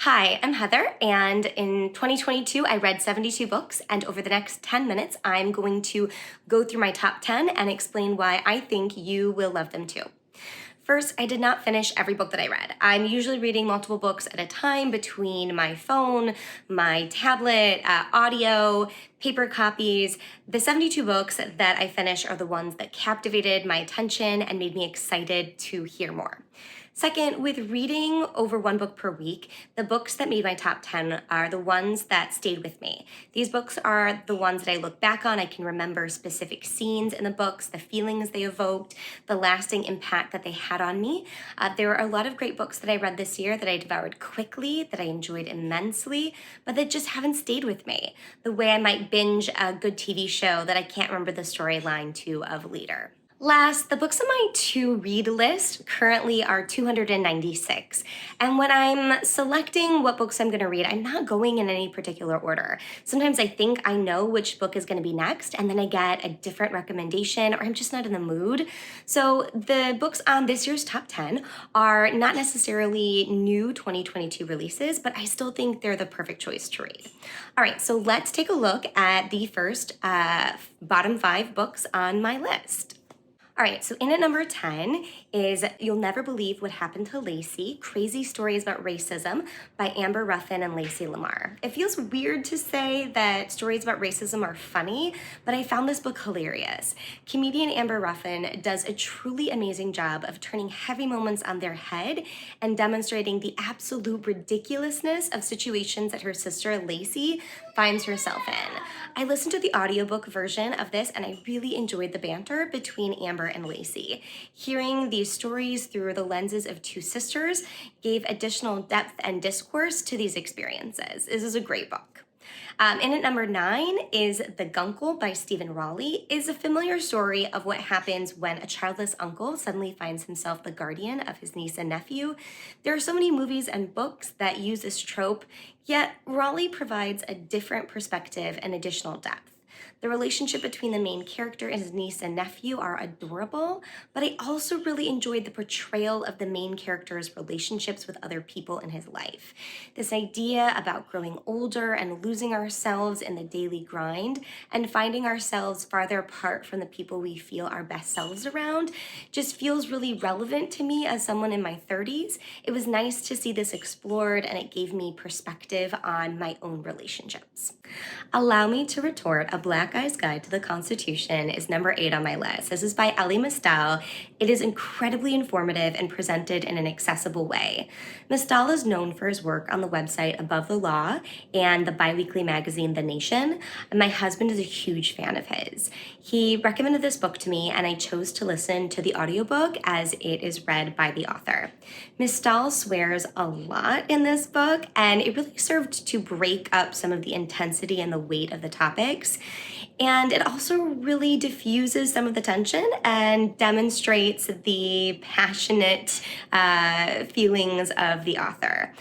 Hi, I'm Heather, and in 2022, I read 72 books, and over the next 10 minutes, I'm going to go through my top 10 and explain why I think you will love them too. First, I did not finish every book that I read. I'm usually reading multiple books at a time between my phone, my tablet, audio, paper copies. The 72 books that I finished are the ones that captivated my attention and made me excited to hear more. Second, with reading over one book per week, the books that made my top 10 are the ones that stayed with me. These books are the ones that I look back on. I can remember specific scenes in the books, the feelings they evoked, the lasting impact that they had on me. There are a lot of great books that I read this year that I devoured quickly, that I enjoyed immensely, but that just haven't stayed with me. The way I might binge a good TV show that I can't remember the storyline to of later. Last, the books on my to-read list currently are 296. And when I'm selecting what books I'm going to read, I'm not going in any particular order. Sometimes I think I know which book is going to be next, and then I get a different recommendation, or I'm just not in the mood. So the books on this year's top 10 are not necessarily new 2022 releases, but I still think they're the perfect choice to read. All right, so let's take a look at the first bottom 5 books on my list. All right, so in at number 10 is You'll Never Believe What Happened to Lacey, Crazy Stories About Racism by Amber Ruffin and Lacey Lamar. It feels weird to say that stories about racism are funny, but I found this book hilarious. Comedian Amber Ruffin does a truly amazing job of turning heavy moments on their head and demonstrating the absolute ridiculousness of situations that her sister Lacey finds herself in. I listened to the audiobook version of this and I really enjoyed the banter between Amber and Lacey. Hearing these stories through the lenses of two sisters gave additional depth and discourse to these experiences. This is a great book. In at number 9 is The Guncle by Stephen Rowley. Is a familiar story of what happens when a childless uncle suddenly finds himself the guardian of his niece and nephew. There are so many movies and books that use this trope, yet Rowley provides a different perspective and additional depth. The relationship between the main character and his niece and nephew are adorable, but I also really enjoyed the portrayal of the main character's relationships with other people in his life. This idea about growing older and losing ourselves in the daily grind and finding ourselves farther apart from the people we feel our best selves around just feels really relevant to me as someone in my 30s. It was nice to see this explored and it gave me perspective on my own relationships. Allow Me to Retort, A Black Guy's Guide to the Constitution is number 8 on my list. This is by Elie Mystal. It is incredibly informative and presented in an accessible way. Mystal is known for his work on the website Above the Law and the biweekly magazine The Nation. And my husband is a huge fan of his. He recommended this book to me and I chose to listen to the audiobook as it is read by the author. Mystal swears a lot in this book and it really served to break up some of the intensity and the weight of the topics. And it also really diffuses some of the tension and demonstrates the passionate feelings of the author.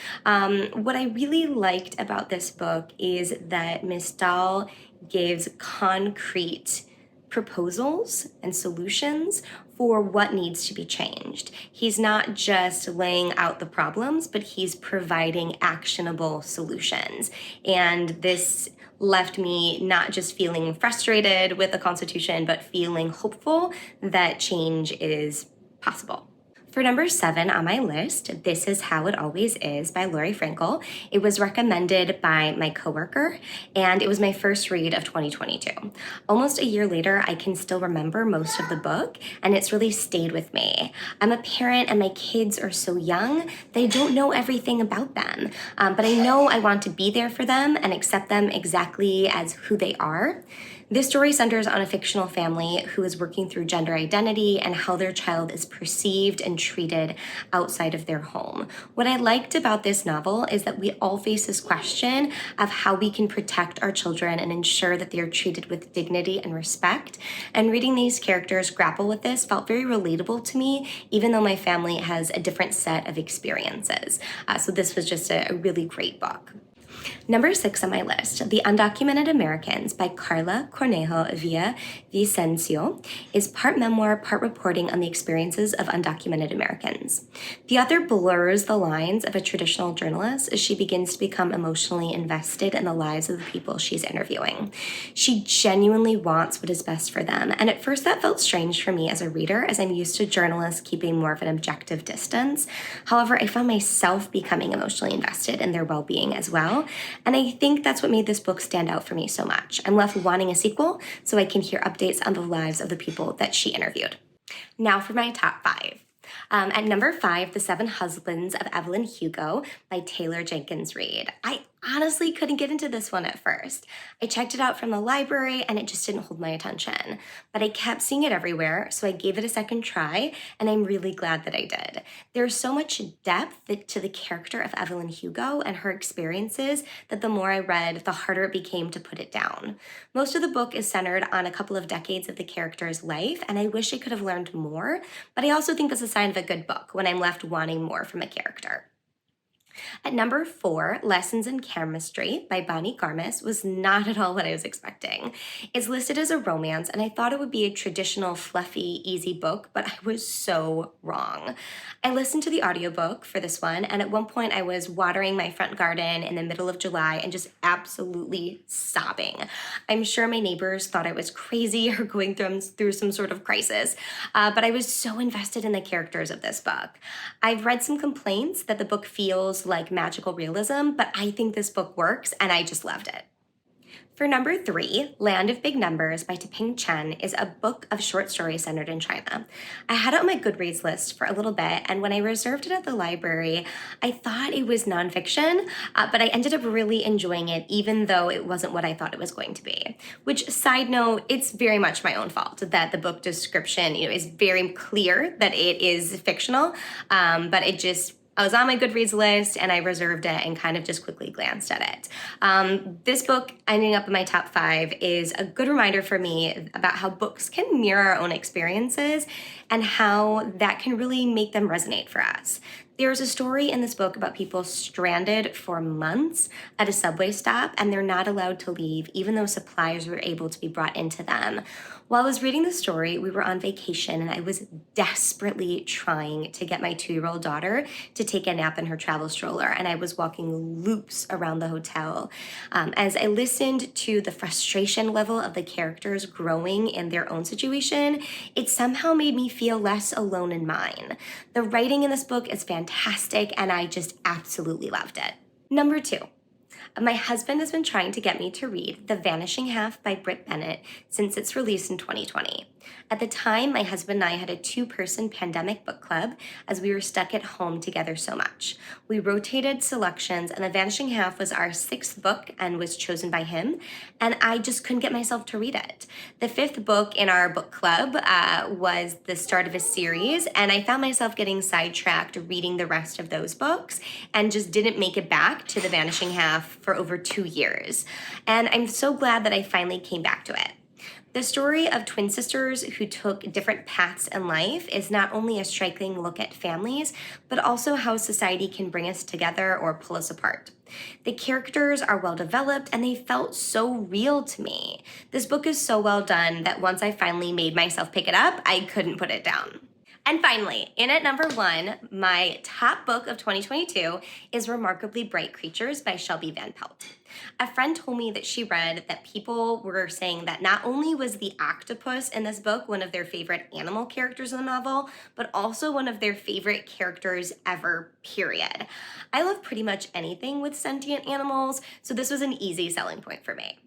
What I really liked about this book is that Mystal gives concrete proposals and solutions for what needs to be changed. He's not just laying out the problems, but he's providing actionable solutions. And this left me not just feeling frustrated with the Constitution, but feeling hopeful that change is possible. For number 7 on my list, This Is How It Always Is by Lori Frankel. It was recommended by my coworker, and it was my first read of 2022. Almost a year later, I can still remember most of the book, and it's really stayed with me. I'm a parent, and my kids are so young, they don't know everything about them, but I know I want to be there for them and accept them exactly as who they are. This story centers on a fictional family who is working through gender identity and how their child is perceived and treated outside of their home. What I liked about this novel is that we all face this question of how we can protect our children and ensure that they are treated with dignity and respect. And reading these characters grapple with this felt very relatable to me, even though my family has a different set of experiences. So this was just a really great book. Number 6 on my list, The Undocumented Americans by Carla Cornejo Villavicencio is part memoir, part reporting on the experiences of undocumented Americans. The author blurs the lines of a traditional journalist as she begins to become emotionally invested in the lives of the people she's interviewing. She genuinely wants what is best for them, and at first that felt strange for me as a reader, as I'm used to journalists keeping more of an objective distance. However, I found myself becoming emotionally invested in their well-being as well. And I think that's what made this book stand out for me so much. I'm left wanting a sequel so I can hear updates on the lives of the people that she interviewed. Now for my top 5. At number 5, The Seven Husbands of Evelyn Hugo by Taylor Jenkins Reid. I honestly couldn't get into this one at first. I checked it out from the library and it just didn't hold my attention. But I kept seeing it everywhere, so I gave it a second try, and I'm really glad that I did. There's so much depth to the character of Evelyn Hugo and her experiences that the more I read, the harder it became to put it down. Most of the book is centered on a couple of decades of the character's life, and I wish I could have learned more, but I also think that's a sign of a good book when I'm left wanting more from a character. At number 4, Lessons in Chemistry by Bonnie Garmis was not at all what I was expecting. It's listed as a romance, and I thought it would be a traditional, fluffy, easy book, but I was so wrong. I listened to the audiobook for this one, and at one point I was watering my front garden in the middle of July and just absolutely sobbing. I'm sure my neighbors thought I was crazy or going through some sort of crisis, but I was so invested in the characters of this book. I've read some complaints that the book feels like magical realism, but I think this book works, and I just loved it. For number 3, Land of Big Numbers by Taping Chen is a book of short stories centered in China. I had it on my Goodreads list for a little bit, and when I reserved it at the library, I thought it was nonfiction, but I ended up really enjoying it, even though it wasn't what I thought it was going to be. Which, side note, it's very much my own fault that the book description, is very clear that it is fictional, but I was on my Goodreads list and I reserved it and kind of just quickly glanced at it. This book, ending up in my top 5, is a good reminder for me about how books can mirror our own experiences and how that can really make them resonate for us. There's a story in this book about people stranded for months at a subway stop, and they're not allowed to leave even though supplies were able to be brought into them. While I was reading the story, we were on vacation and I was desperately trying to get my 2-year-old daughter to take a nap in her travel stroller, and I was walking loops around the hotel. As I listened to the frustration level of the characters growing in their own situation, it somehow made me feel less alone in mine. The writing in this book is fantastic, and I just absolutely loved it. Number 2. My husband has been trying to get me to read The Vanishing Half by Brit Bennett since its release in 2020. At the time, my husband and I had a 2-person pandemic book club as we were stuck at home together so much. We rotated selections, and The Vanishing Half was our 6th book and was chosen by him, and I just couldn't get myself to read it. The 5th book in our book club was the start of a series, and I found myself getting sidetracked reading the rest of those books and just didn't make it back to The Vanishing Half for over 2 years. And I'm so glad that I finally came back to it. The story of twin sisters who took different paths in life is not only a striking look at families, but also how society can bring us together or pull us apart. The characters are well developed and they felt so real to me. This book is so well done that once I finally made myself pick it up, I couldn't put it down. And finally, in at number 1, my top book of 2022 is Remarkably Bright Creatures by Shelby Van Pelt. A friend told me that she read that people were saying that not only was the octopus in this book one of their favorite animal characters in the novel, but also one of their favorite characters ever, period. I love pretty much anything with sentient animals, so this was an easy selling point for me.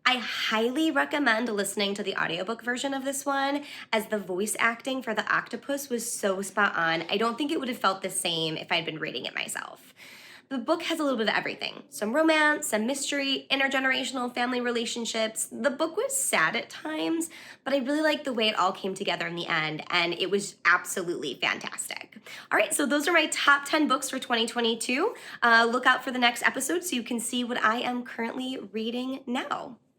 I highly recommend listening to the audiobook version of this one, as the voice acting for the octopus was so spot on. I don't think it would have felt the same if I'd been reading it myself. The book has a little bit of everything. Some romance, some mystery, intergenerational family relationships. The book was sad at times, but I really liked the way it all came together in the end, and it was absolutely fantastic. All right, so those are my top 10 books for 2022. Look out for the next episode so you can see what I am currently reading now.